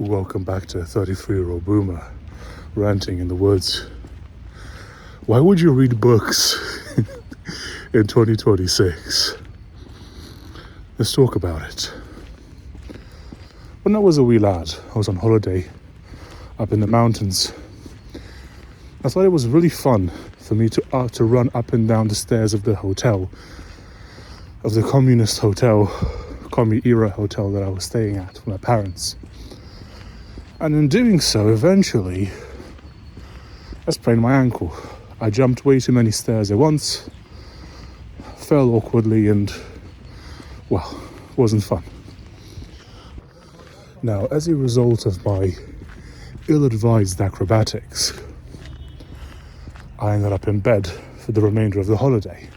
Welcome back to 33-year-old boomer ranting in the woods. Why would you read books in 2026? Let's talk about it. When I was a wee lad, I was on holiday up in the mountains. I thought it was really fun for me to run up and down the stairs of the hotel, of the communist hotel, commie-era hotel that I was staying at with my parents. And in doing so, eventually, I sprained my ankle. I jumped way too many stairs at once, fell awkwardly, and, well, wasn't fun. Now, as a result of my ill-advised acrobatics, I ended up in bed for the remainder of the holiday.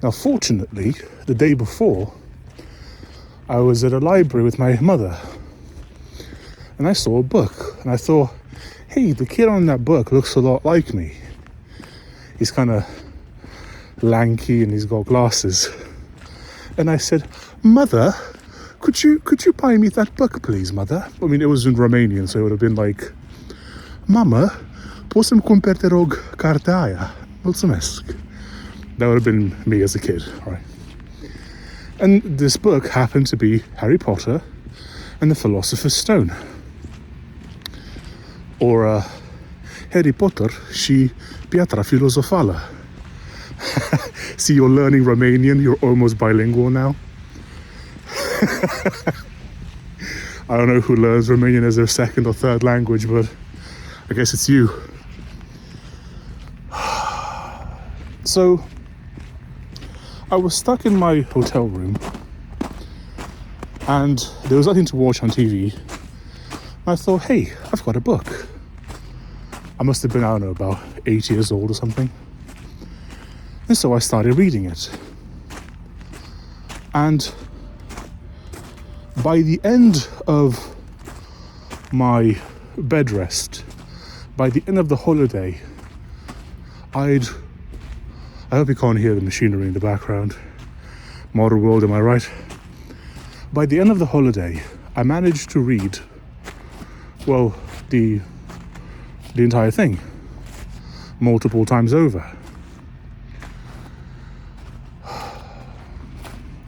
Now, fortunately, the day before, I was at a library with my mother, and I saw a book, and I thought, hey, the kid on that book looks a lot like me. He's kind of lanky and he's got glasses. And I said, Mother, could you buy me that book, please, Mother? I mean, it was in Romanian, so it would have been like, Mama, poți să-mi cumperi, te rog, cartea aia? Mulțumesc. That would have been me as a kid, right? And this book happened to be Harry Potter and the Philosopher's Stone. Or Harry Potter și Piatra Filozofală. See, you're learning Romanian, you're almost bilingual now. I don't know who learns Romanian as their second or third language, but I guess it's you. So, I was stuck in my hotel room and there was nothing to watch on TV. I thought, hey, I've got a book. I must have been, I don't know, about 8 years old or something. And so I started reading it. And by the end of my bed rest, by the end of the holiday, I hope you can't hear the machinery in the background. Modern world, am I right? By the end of the holiday, I managed to read, well, the entire thing, multiple times over.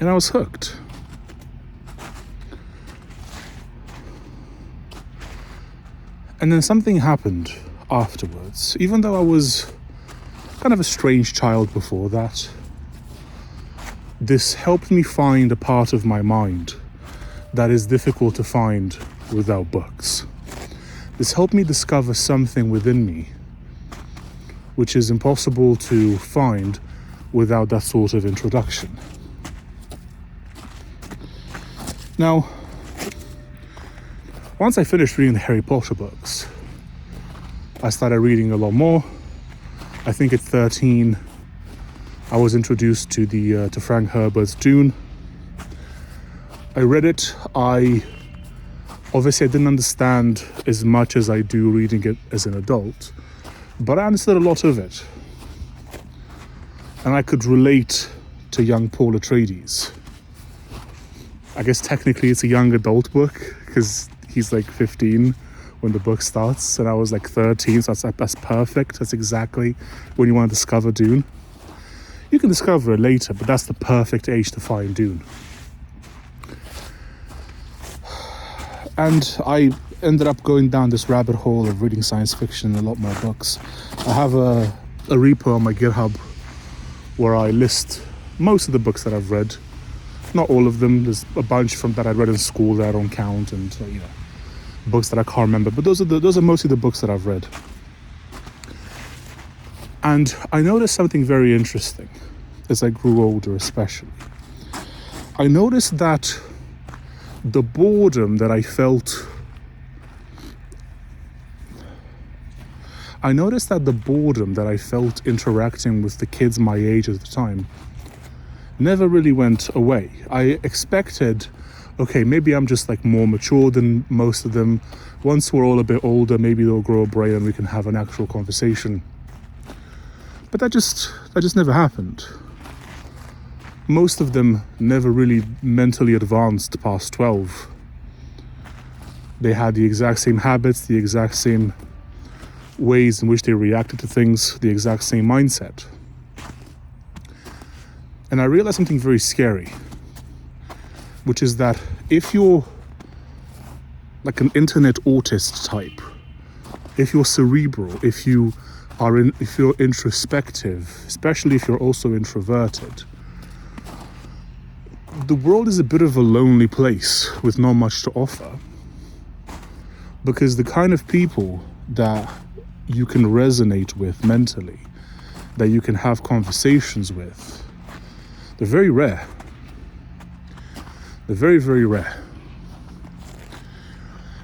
And I was hooked. And then something happened afterwards. Even though I was kind of a strange child before that, this helped me find a part of my mind that is difficult to find without books. This helped me discover something within me which is impossible to find without that sort of introduction. Now, once I finished reading the Harry Potter books, I started reading a lot more. I think at 13, I was introduced to Frank Herbert's Dune. I read it. Obviously, I didn't understand as much as I do reading it as an adult, but I understood a lot of it. And I could relate to young Paul Atreides. I guess technically it's a young adult book, because he's like 15 when the book starts, and I was like 13, so that's perfect. That's exactly when you want to discover Dune. You can discover it later, but that's the perfect age to find Dune. And I ended up going down this rabbit hole of reading science fiction and a lot more books. I have a repo on my GitHub where I list most of the books that I've read. Not all of them. There's a bunch from that I read in school that I don't count, and books that I can't remember. But those are mostly the books that I've read. And I noticed something very interesting as I grew older, especially. I noticed that the boredom that I felt interacting with the kids my age at the time never really went away. I expected, okay, maybe I'm just like more mature than most of them. Once we're all a bit older, maybe they'll grow a brain and we can have an actual conversation. But that just never happened. Most of them never really mentally advanced past 12. They had the exact same habits, the exact same ways in which they reacted to things, the exact same mindset. And I realized something very scary, which is that if you're like an internet autist type, if you're cerebral, if you're introspective, especially if you're also introverted, the world is a bit of a lonely place with not much to offer. Because the kind of people that you can resonate with mentally, that you can have conversations with, they're very rare. They're very, very rare.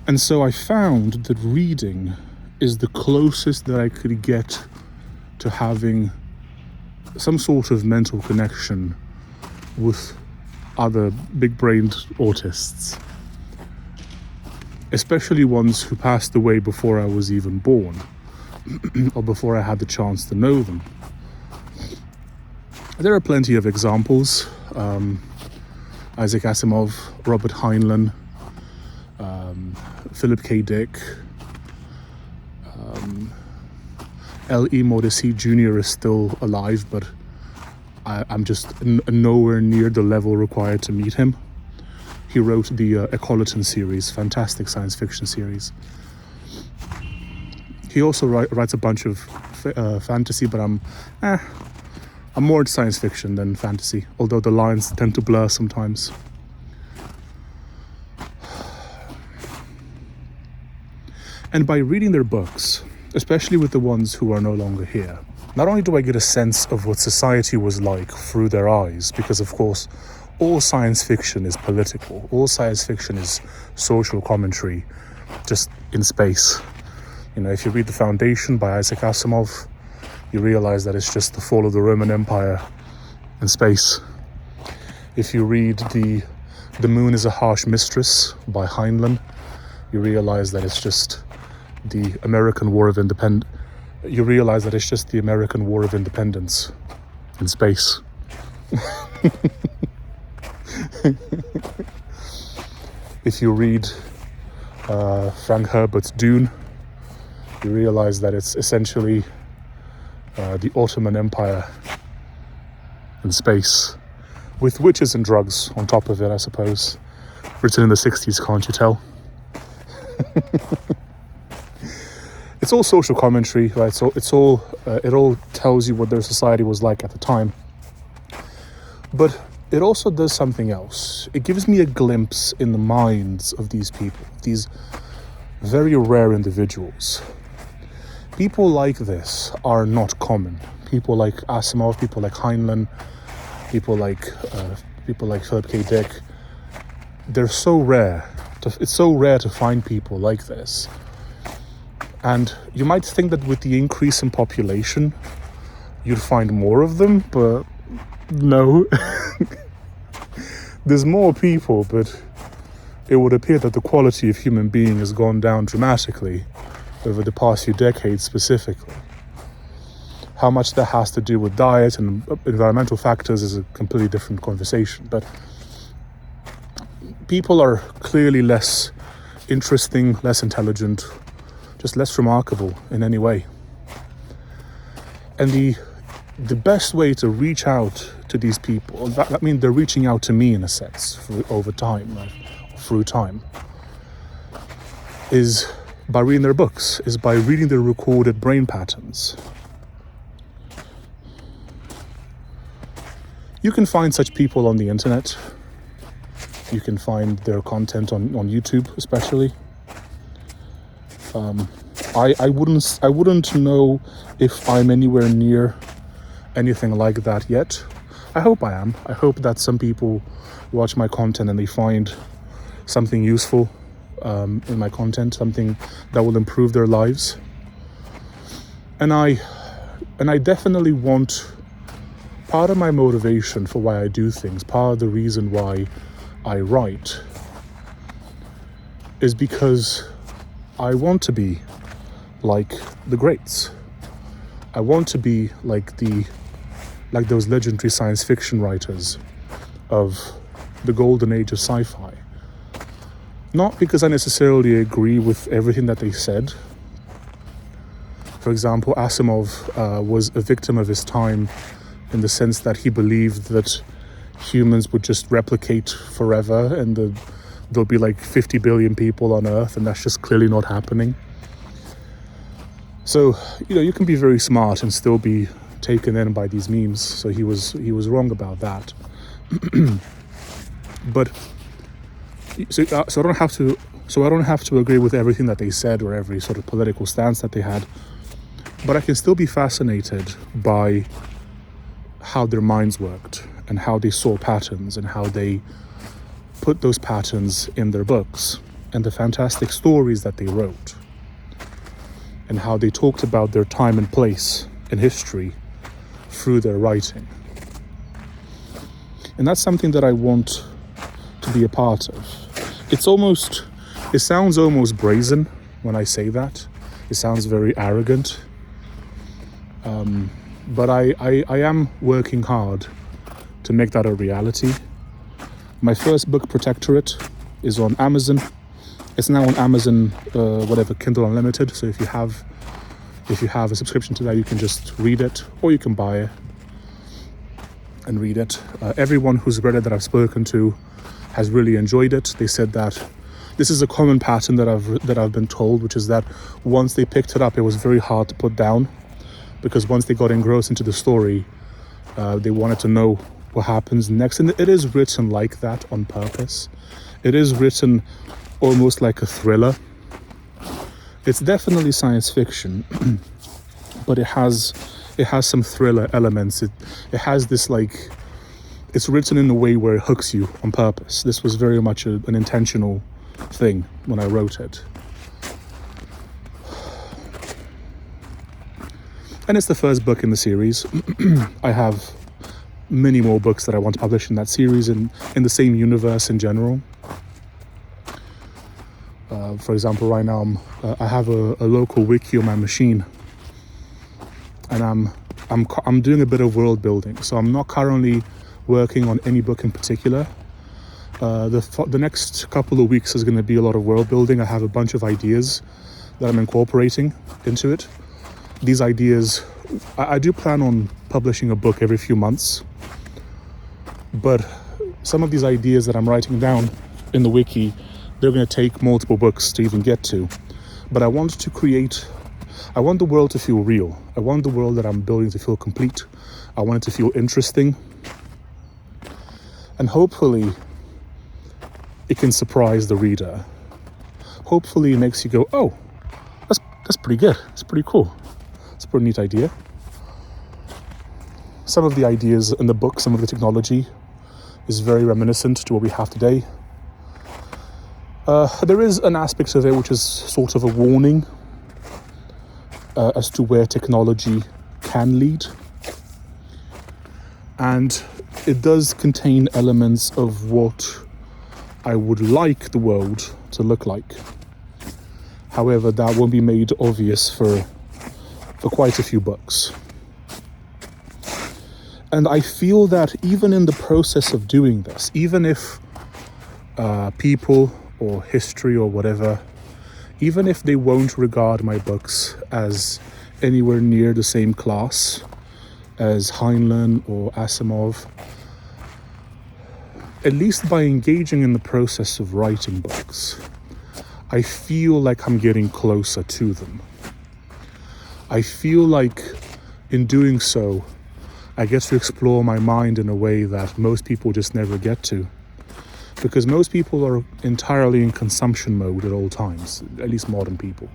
And so I found that reading is the closest that I could get to having some sort of mental connection with other big-brained autists, especially ones who passed away before I was even born or before I had the chance to know them. There are plenty of examples. Isaac Asimov, Robert Heinlein, Philip K. Dick, L.E. Morrissey Jr. is still alive, but I'm just nowhere near the level required to meet him. He wrote the Ecoloton series, fantastic science fiction series. He also writes a bunch of fantasy, but I'm more into science fiction than fantasy, although the lines tend to blur sometimes. And by reading their books, especially with the ones who are no longer here, not only do I get a sense of what society was like through their eyes, because of course, all science fiction is political, all science fiction is social commentary, just in space. You know, if you read The Foundation by Isaac Asimov, you realize that it's just the fall of the Roman Empire in space. If you read The Moon is a Harsh Mistress by Heinlein, you realize that it's just the American War of Independence. You realize that it's just the American War of Independence in space. If you read Frank Herbert's Dune, you realize that it's essentially the Ottoman Empire in space, with witches and drugs on top of it, I suppose. Written in the 60s, can't you tell? It's all social commentary, right? So it all tells you what their society was like at the time. But it also does something else. It gives me a glimpse in the minds of these people, these very rare individuals. People like this are not common. People like Asimov, people like Heinlein, people like Philip K. Dick. They're so rare. It's so rare to find people like this. And you might think that with the increase in population, you'd find more of them, but no. There's more people, but it would appear that the quality of human being has gone down dramatically over the past few decades specifically. How much that has to do with diet and environmental factors is a completely different conversation, but people are clearly less interesting, less intelligent, just less remarkable in any way. And the best way to reach out to these people, that means they're reaching out to me in a sense over time, right? Through time, is by reading their books, is by reading their recorded brain patterns. You can find such people on the internet. You can find their content on YouTube, especially. I wouldn't know if I'm anywhere near anything like that yet. I hope I am. I hope that some people watch my content and they find something useful in my content, something that will improve their lives. And I definitely want, part of my motivation for why I do things, part of the reason why I write, is because I want to be like the greats. I want to be like those legendary science fiction writers of the golden age of sci-fi. Not because I necessarily agree with everything that they said. For example, Asimov was a victim of his time in the sense that he believed that humans would just replicate forever and there'll be like 50 billion people on Earth, and that's just clearly not happening. So, you can be very smart and still be taken in by these memes. So he was wrong about that. But so I don't have to agree with everything that they said or every sort of political stance that they had. But I can still be fascinated by how their minds worked and how they saw patterns and how they put those patterns in their books and the fantastic stories that they wrote and how they talked about their time and place in history through their writing. And that's something that I want to be a part of. It sounds almost brazen when I say that. It sounds very arrogant. But I am working hard to make that a reality. My first book, Protectorate, is on Amazon. It's now on Amazon, Kindle Unlimited. So if you have a subscription to that, you can just read it, or you can buy it and read it. Everyone who's read it that I've spoken to has really enjoyed it. They said that this is a common pattern that I've been told, which is that once they picked it up, it was very hard to put down, because once they got engrossed into the story, they wanted to know what happens next. And it is written like that on purpose. It is written almost like a thriller. It's definitely science fiction, but it has some thriller elements. It has this it's written in a way where it hooks you on purpose. This was very much an intentional thing when I wrote it. And it's the first book in the series. I have many more books that I want to publish in that series and in the same universe in general. For example, right now I have a local wiki on my machine, and I'm doing a bit of world building. So I'm not currently working on any book in particular. The next couple of weeks is going to be a lot of world building. I have a bunch of ideas that I'm incorporating into it. These ideas, I do plan on publishing a book every few months, but some of these ideas that I'm writing down in the wiki, they're going to take multiple books to even get to. But I want the world to feel real. I want the world that I'm building to feel complete. I want it to feel interesting. And hopefully it can surprise the reader. Hopefully it makes you go, oh, that's pretty good. It's pretty cool. It's a pretty neat idea. Some of the ideas in the book, some of the technology is very reminiscent to what we have today. There is an aspect of it which is sort of a warning as to where technology can lead. And it does contain elements of what I would like the world to look like. However, that won't be made obvious for quite a few books. And I feel that even in the process of doing this, even if people or history or whatever, even if they won't regard my books as anywhere near the same class as Heinlein or Asimov, at least by engaging in the process of writing books, I feel like I'm getting closer to them. I feel like in doing so, I get to explore my mind in a way that most people just never get to. Because most people are entirely in consumption mode at all times, at least modern people.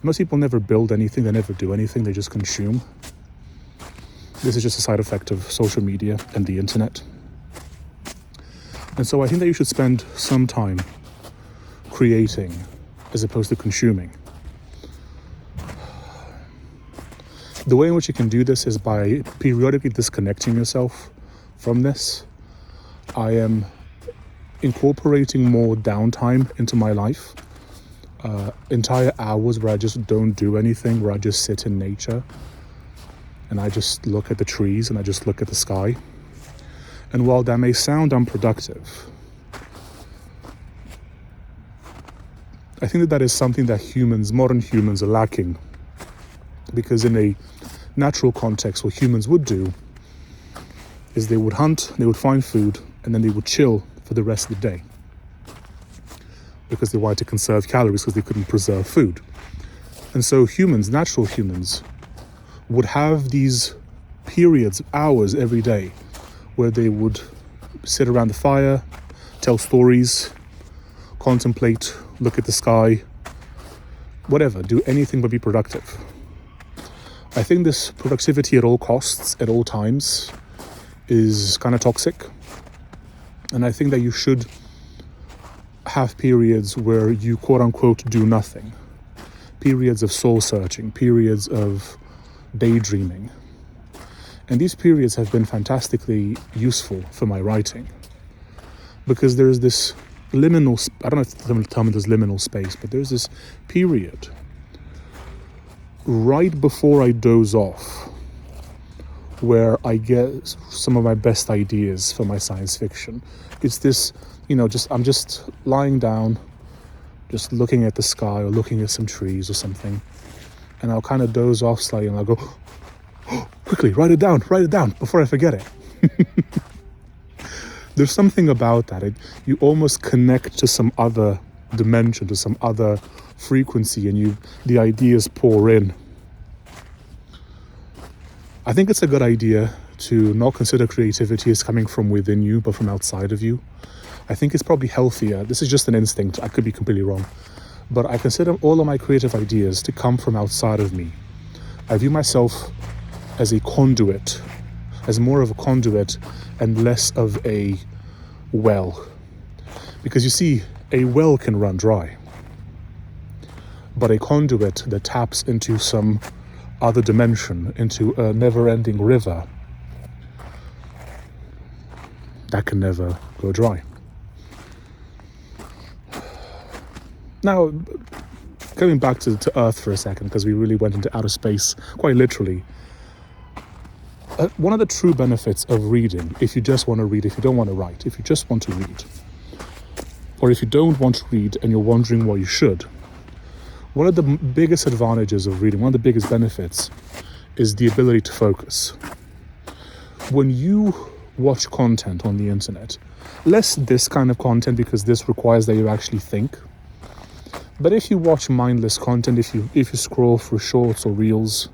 Most people never build anything, they never do anything, they just consume. This is just a side effect of social media and the internet. And so I think that you should spend some time creating as opposed to consuming. The way in which you can do this is by periodically disconnecting yourself from this. I am incorporating more downtime into my life. Entire hours where I just don't do anything, where I just sit in nature and I just look at the trees and I just look at the sky. And while that may sound unproductive, I think that is something that modern humans are lacking. Because in a natural context, what humans would do is they would hunt, they would find food, and then they would chill for the rest of the day. Because they wanted to conserve calories because they couldn't preserve food. And so natural humans, would have these periods, hours every day, where they would sit around the fire, tell stories, contemplate, look at the sky, whatever, do anything but be productive. I think this productivity at all costs, at all times, is kind of toxic. And I think that you should have periods where you quote unquote do nothing. Periods of soul searching, periods of daydreaming. And these periods have been fantastically useful for my writing. Because there's this liminal, I don't know if the term is liminal space, but there's this period right before I doze off where I get some of my best ideas for my science fiction. It's this, I'm just lying down, just looking at the sky or looking at some trees or something, and I'll kind of doze off slightly and I'll go, oh, quickly, write it down before I forget it. There's something about that. You almost connect to some other dimension, to some other frequency, and the ideas pour in. I think it's a good idea to not consider creativity as coming from within you, but from outside of you. I think it's probably healthier. This is just an instinct. I could be completely wrong. But I consider all of my creative ideas to come from outside of me. I view myself as a conduit, as more of a conduit and less of a well. Because you see, a well can run dry. But a conduit that taps into some other dimension, into a never-ending river, that can never go dry. Now, going back to Earth for a second, because we really went into outer space, quite literally. One of the true benefits of reading, if you just want to read, if you don't want to write, if you just want to read, or if you don't want to read and you're wondering what you should, one of the biggest advantages of reading, one of the biggest benefits, is the ability to focus. When you watch content on the internet, less this kind of content because this requires that you actually think, but if you watch mindless content, if you scroll through shorts or reels,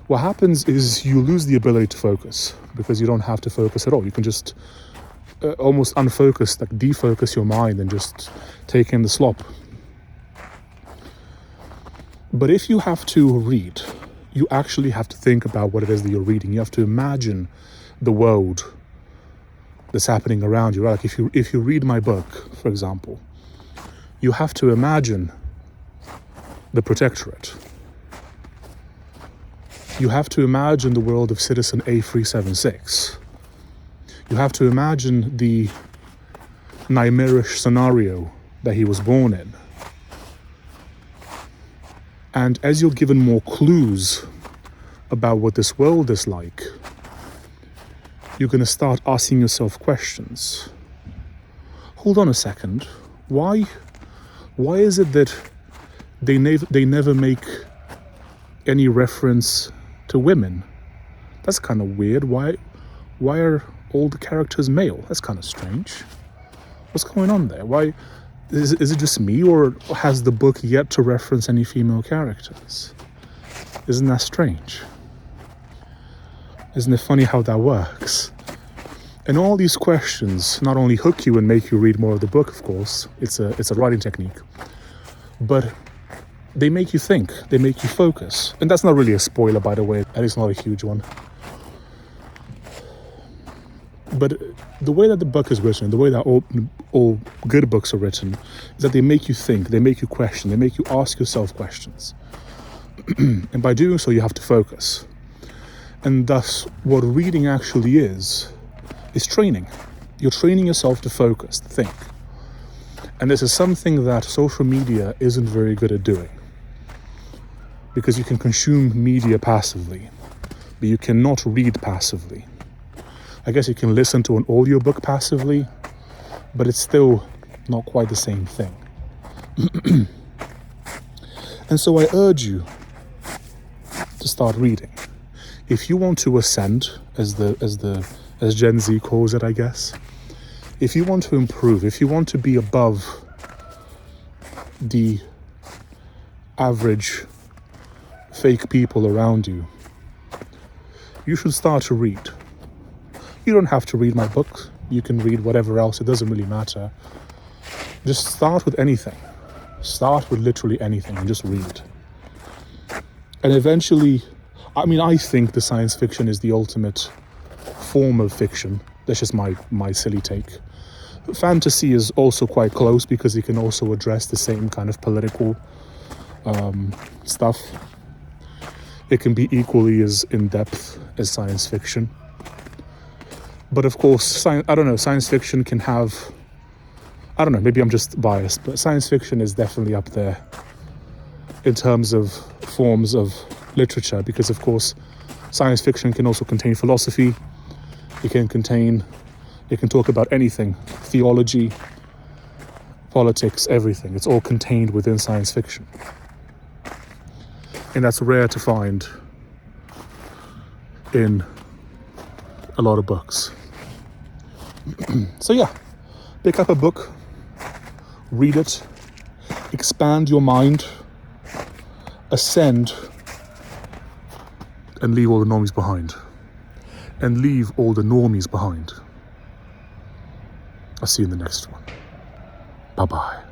what happens is you lose the ability to focus because you don't have to focus at all. You can just almost unfocus, like defocus your mind and just take in the slop. But if you have to read, you actually have to think about what it is that you're reading. You have to imagine the world that's happening around you. Right? Like if you read my book, for example, you have to imagine the Protectorate. You have to imagine the world of Citizen A376. You have to imagine the nightmarish scenario that he was born in. And as you're given more clues about what this world is like, you're going to start asking yourself questions. Hold on a second. Why is it that they never make any reference to women? That's kind of weird. Why are all the characters male? That's kind of strange. What's going on there? Why is it just me, or has the book yet to reference any female characters? Isn't that strange? Isn't it funny how that works? And all these questions not only hook you and make you read more of the book, of course, it's a writing technique, but they make you think, they make you focus. And that's not really a spoiler, by the way, at least not a huge one. But the way that the book is written, the way that all good books are written, is that they make you think, they make you question, they make you ask yourself questions. And by doing so, you have to focus. And thus, what reading actually is training. You're training yourself to focus, to think. And this is something that social media isn't very good at doing. Because you can consume media passively, but you cannot read passively. I guess you can listen to an audiobook passively, but it's still not quite the same thing. And so I urge you to start reading. If you want to ascend, as Gen Z calls it, I guess, if you want to improve, if you want to be above the average fake people around you, you should start to read. You don't have to read my book. You can read whatever else. It doesn't really matter. Just start with anything. Start with literally anything and just read. And eventually, I think the science fiction is the ultimate form of fiction. That's just my silly take. Fantasy is also quite close because it can also address the same kind of political stuff. It can be equally as in-depth as science fiction. But of course, science fiction can have, maybe I'm just biased, but science fiction is definitely up there in terms of forms of literature, because of course, science fiction can also contain philosophy. It can talk about anything, theology, politics, everything. It's all contained within science fiction. And that's rare to find in a lot of books. So yeah, pick up a book, read it, expand your mind, ascend, and leave all the normies behind. And leave all the normies behind. I'll see you in the next one. Bye-bye.